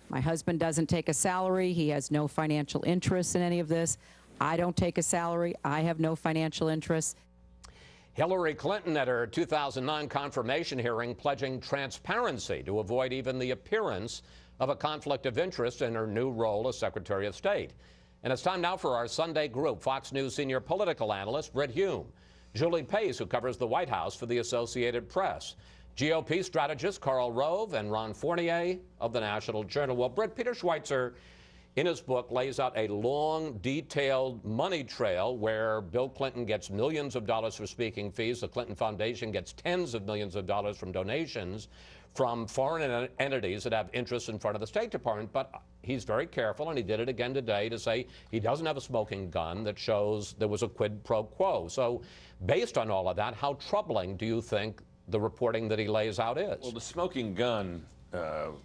My husband doesn't take a salary. He has no financial interest in any of this. I don't take a salary. I have no financial interest. Hillary Clinton at her 2009 confirmation hearing pledging transparency to avoid even the appearance of a conflict of interest in her new role as Secretary of State. And it's time now for our Sunday group, Fox News senior political analyst Brit Hume, Julie Pace, who covers the White House for the Associated Press, GOP strategist Karl Rove, and Ron Fournier of the National Journal. Well, Brit, Peter Schweitzer, in his book, lays out a long, detailed money trail where Bill Clinton gets millions of dollars for speaking fees. The Clinton Foundation gets tens of millions of dollars from donations from foreign entities that have interests in front of the State Department. But he's very careful, and he did it again today, to say he doesn't have a smoking gun that shows there was a quid pro quo. So based on all of that, how troubling do you think the reporting that he lays out is? Well, the smoking gun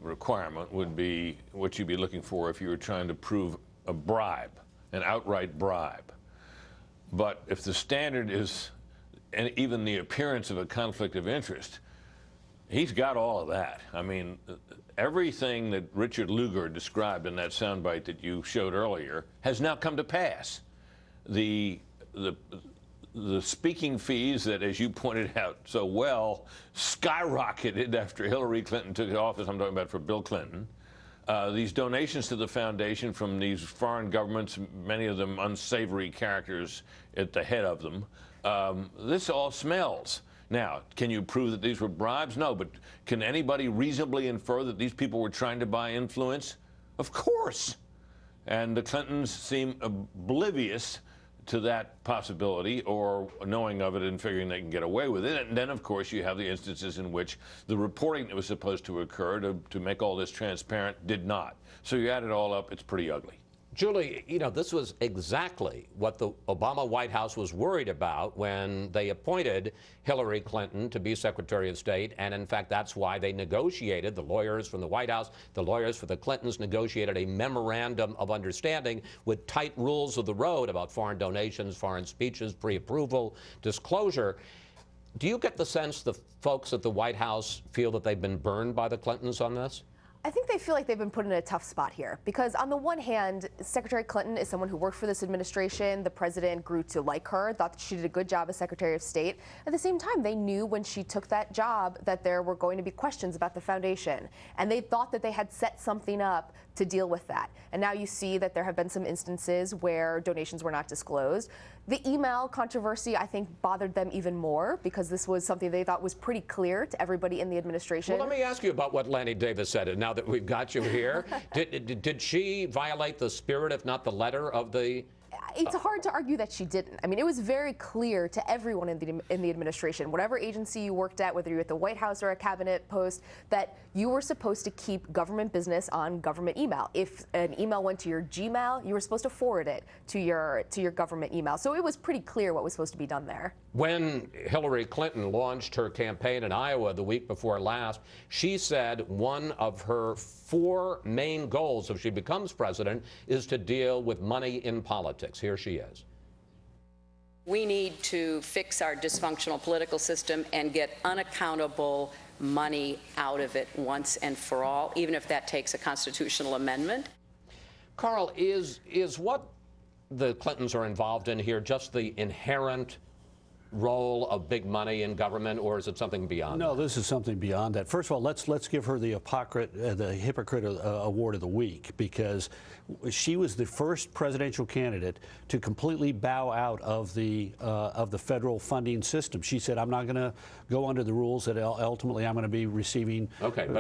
requirement would be what you'd be looking for if you were trying to prove a bribe, an outright bribe. But if the standard is and even the appearance of a conflict of interest, he's got all of that. I mean, everything that Richard Lugar described in that soundbite that you showed earlier has now come to pass. The speaking fees that, as you pointed out so well, skyrocketed after Hillary Clinton took office. I'm talking about for Bill Clinton. These donations to the foundation from these foreign governments, many of them unsavory characters at the head of them. This all smells. Now, can you prove that these were bribes? No, but can anybody reasonably infer that these people were trying to buy influence? Of course. And the Clintons seem oblivious to that possibility, or knowing of it and figuring they can get away with it. And then, of course, you have the instances in which the reporting that was supposed to occur to make all this transparent did not. So you add it all up, it's pretty ugly. Julie, you know, this was exactly what the Obama White House was worried about when they appointed Hillary Clinton to be Secretary of State. And in fact, that's why they negotiated, the lawyers from the White House, the lawyers for the Clintons negotiated a memorandum of understanding with tight rules of the road about foreign donations, foreign speeches, pre-approval, disclosure. Do you get the sense the folks at the White House feel that they've been burned by the Clintons on this? I think they feel like they've been put in a tough spot here because on the one hand, Secretary Clinton is someone who worked for this administration. The president grew to like her, thought that she did a good job as Secretary of State. At the same time, they knew when she took that job that there were going to be questions about the foundation. And they thought that they had set something up to deal with that. And now you see that there have been some instances where donations were not disclosed. The email controversy, I think, bothered them even more because this was something they thought was pretty clear to everybody in the administration. Well, let me ask you about what Lanny Davis said, and now that we've got you here. Did she violate the spirit, if not the letter, of the... It's hard to argue that she didn't. I mean, it was very clear to everyone in the administration, whatever agency you worked at, whether you're at the White House or a cabinet post, that you were supposed to keep government business on government email. If an email went to your Gmail, you were supposed to forward it to your government email. So it was pretty clear what was supposed to be done there. When Hillary Clinton launched her campaign in Iowa the week before last, she said one of her 4 main goals if she becomes president is to deal with money in politics. Here she is. We need to fix our dysfunctional political system and get unaccountable money out of it once and for all, even if that takes a constitutional amendment. Karl, is what the Clintons are involved in here just the inherent role of big money in government, or is it something beyond that? No, this is something beyond that. First of all, let's give her the hypocrite award of the week, because she was the first presidential candidate to completely bow out of the federal funding system. She said, "I'm not going to go under the rules that ultimately I'm going to be receiving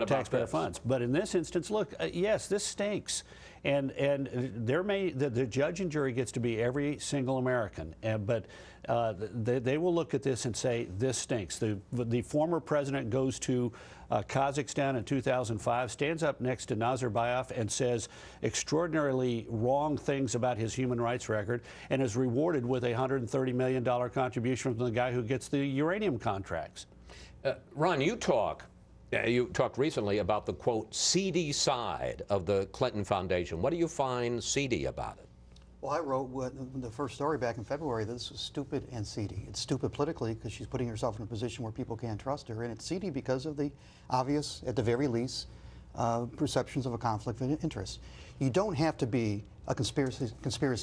taxpayer funds." But in this instance, look, yes, this stinks. And the judge and jury gets to be every single American, but they will look at this and say this stinks. The former president goes to Kazakhstan in 2005, stands up next to Nazarbayev and says extraordinarily wrong things about his human rights record, and is rewarded with a $130 million contribution from the guy who gets the uranium contracts. Ron, you talked recently about the, quote, seedy side of the Clinton Foundation. What do you find seedy about it? Well, I wrote the first story back in February that this was stupid and seedy. It's stupid politically because she's putting herself in a position where people can't trust her, and it's seedy because of the obvious, at the very least, perceptions of a conflict of interest. You don't have to be a conspiracy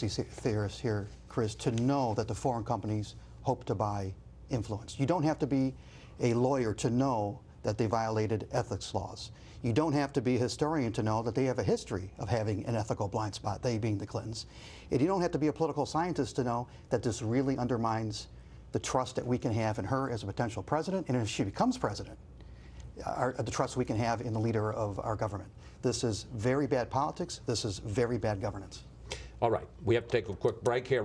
theorist here, Chris, to know that the foreign companies hope to buy influence. You don't have to be a lawyer to know that they violated ethics laws. You don't have to be a historian to know that they have a history of having an ethical blind spot, they being the Clintons. And you don't have to be a political scientist to know that this really undermines the trust that we can have in her as a potential president, and if she becomes president, the trust we can have in the leader of our government. This is very bad politics. This is very bad governance. All right, we have to take a quick break here.